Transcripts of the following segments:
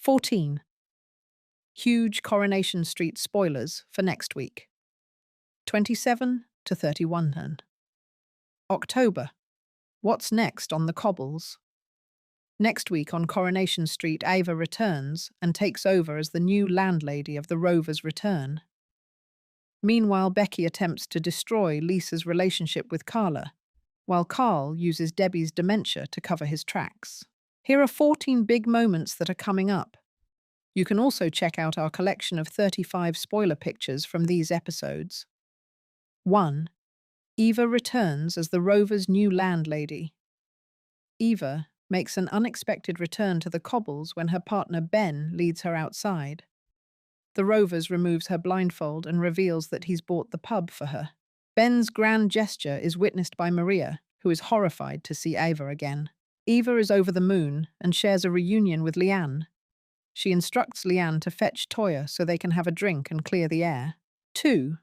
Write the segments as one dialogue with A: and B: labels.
A: 14. Huge Coronation Street spoilers for next week. 27 to 31. October. What's next on the cobbles? Next week on Coronation Street, Ava returns and takes over as the new landlady of the Rovers' return. Meanwhile, Becky attempts to destroy Lisa's relationship with Carla, while Carl uses Debbie's dementia to cover his tracks. Here are 14 big moments that are coming up. You can also check out our collection of 35 spoiler pictures from these episodes. 1. Eva returns as the Rovers' new landlady. Eva makes an unexpected return to the cobbles when her partner Ben leads her outside. The Rovers removes her blindfold and reveals that he's bought the pub for her. Ben's grand gesture is witnessed by Maria, who is horrified to see Eva again. Eva is over the moon and shares a reunion with Leanne. She instructs Leanne to fetch Toya so they can have a drink and clear the air. 2.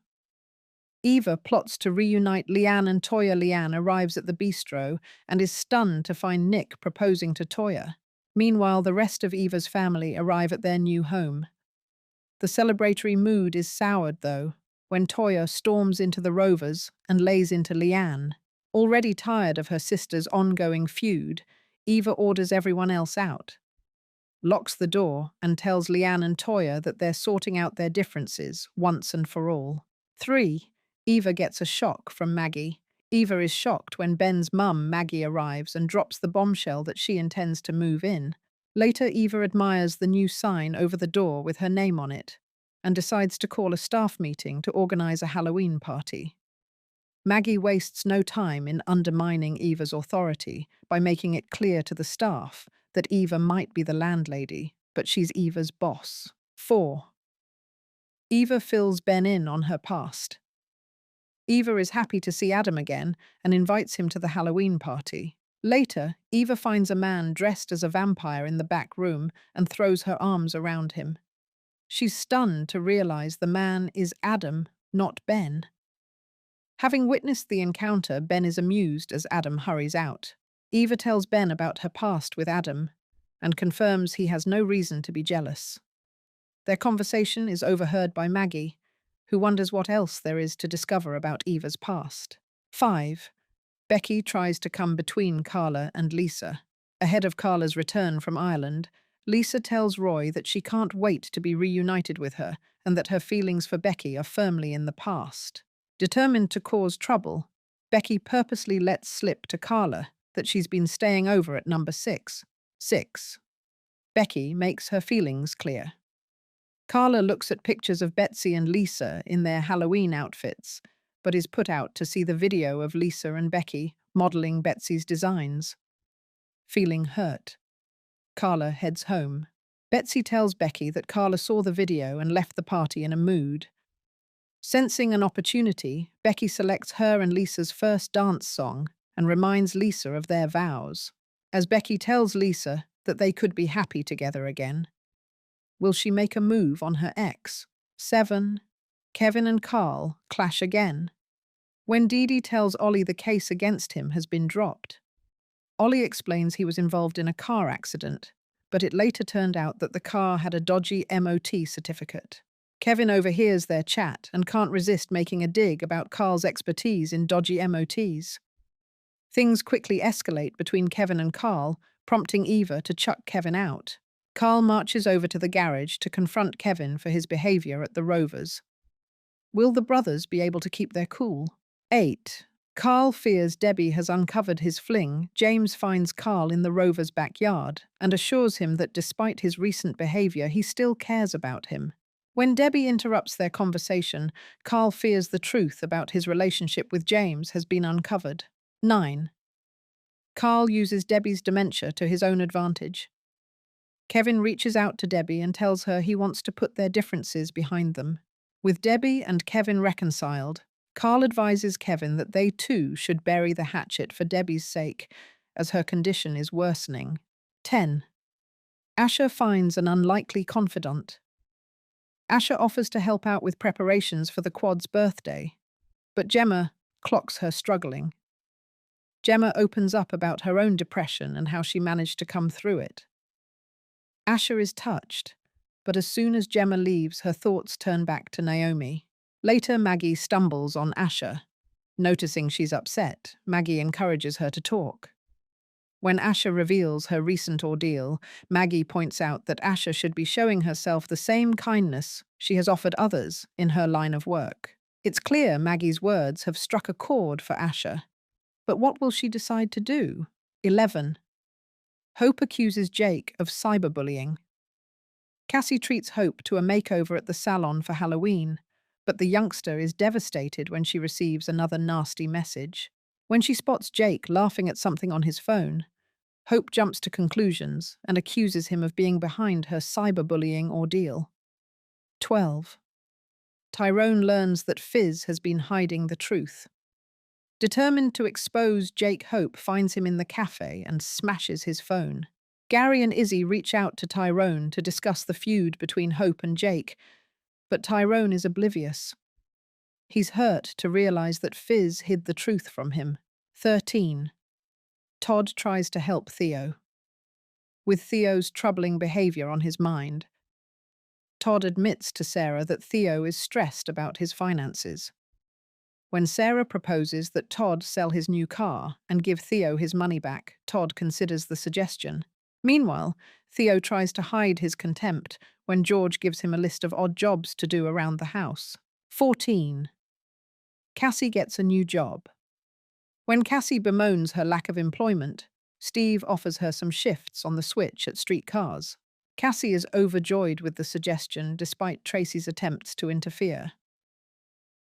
A: Eva plots to reunite Leanne and Toya. Leanne arrives at the bistro and is stunned to find Nick proposing to Toya. Meanwhile, the rest of Eva's family arrive at their new home. The celebratory mood is soured, though, when Toya storms into the Rovers and lays into Leanne. Already tired of her sister's ongoing feud, Eva orders everyone else out, locks the door, and tells Leanne and Toya that they're sorting out their differences once and for all. 3. Eva gets a shock from Maggie. Eva is shocked when Ben's mum, Maggie, arrives and drops the bombshell that she intends to move in. Later, Eva admires the new sign over the door with her name on it and decides to call a staff meeting to organize a Halloween party. Maggie wastes no time in undermining Eva's authority by making it clear to the staff that Eva might be the landlady, but she's Eva's boss. 4. Eva fills Ben in on her past. Eva is happy to see Adam again and invites him to the Halloween party. Later, Eva finds a man dressed as a vampire in the back room and throws her arms around him. She's stunned to realize the man is Adam, not Ben. Having witnessed the encounter, Ben is amused as Adam hurries out. Eva tells Ben about her past with Adam and confirms he has no reason to be jealous. Their conversation is overheard by Maggie, who wonders what else there is to discover about Eva's past. 5. Becky tries to come between Carla and Lisa. Ahead of Carla's return from Ireland, Lisa tells Roy that she can't wait to be reunited with her and that her feelings for Becky are firmly in the past. Determined to cause trouble, Becky purposely lets slip to Carla that she's been staying over at number 6. 6. Becky makes her feelings clear. Carla looks at pictures of Betsy and Lisa in their Halloween outfits, but is put out to see the video of Lisa and Becky modeling Betsy's designs. Feeling hurt, Carla heads home. Betsy tells Becky that Carla saw the video and left the party in a mood. Sensing an opportunity, Becky selects her and Lisa's first dance song and reminds Lisa of their vows. As Becky tells Lisa that they could be happy together again, will she make a move on her ex? 7. Kevin and Carl clash again. When Dee Dee tells Ollie the case against him has been dropped, Ollie explains he was involved in a car accident, but it later turned out that the car had a dodgy MOT certificate. Kevin overhears their chat and can't resist making a dig about Carl's expertise in dodgy MOTs. Things quickly escalate between Kevin and Carl, prompting Eva to chuck Kevin out. Carl marches over to the garage to confront Kevin for his behavior at the Rovers. Will the brothers be able to keep their cool? 8. Carl fears Debbie has uncovered his fling. James finds Carl in the Rovers' backyard and assures him that despite his recent behavior, he still cares about him. When Debbie interrupts their conversation, Carl fears the truth about his relationship with James has been uncovered. 9. Carl uses Debbie's dementia to his own advantage. Kevin reaches out to Debbie and tells her he wants to put their differences behind them. With Debbie and Kevin reconciled, Carl advises Kevin that they too should bury the hatchet for Debbie's sake, as her condition is worsening. 10. Asha finds an unlikely confidant. Asha offers to help out with preparations for the quad's birthday, but Gemma clocks her struggling. Gemma opens up about her own depression and how she managed to come through it. Asha is touched, but as soon as Gemma leaves, her thoughts turn back to Naomi. Later, Maggie stumbles on Asha. Noticing she's upset, Maggie encourages her to talk. When Asha reveals her recent ordeal, Maggie points out that Asha should be showing herself the same kindness she has offered others in her line of work. It's clear Maggie's words have struck a chord for Asha. But what will she decide to do? 11. Hope accuses Jake of cyberbullying. Cassie treats Hope to a makeover at the salon for Halloween, but the youngster is devastated when she receives another nasty message. When she spots Jake laughing at something on his phone, Hope jumps to conclusions and accuses him of being behind her cyberbullying ordeal. 12. Tyrone learns that Fizz has been hiding the truth. Determined to expose Jake, Hope finds him in the cafe and smashes his phone. Gary and Izzy reach out to Tyrone to discuss the feud between Hope and Jake, but Tyrone is oblivious. He's hurt to realize that Fizz hid the truth from him. 13. Todd tries to help Theo. With Theo's troubling behavior on his mind, Todd admits to Sarah that Theo is stressed about his finances. When Sarah proposes that Todd sell his new car and give Theo his money back, Todd considers the suggestion. Meanwhile, Theo tries to hide his contempt when George gives him a list of odd jobs to do around the house. 14. Cassie gets a new job. When Cassie bemoans her lack of employment, Steve offers her some shifts on the switch at streetcars. Cassie is overjoyed with the suggestion despite Tracy's attempts to interfere.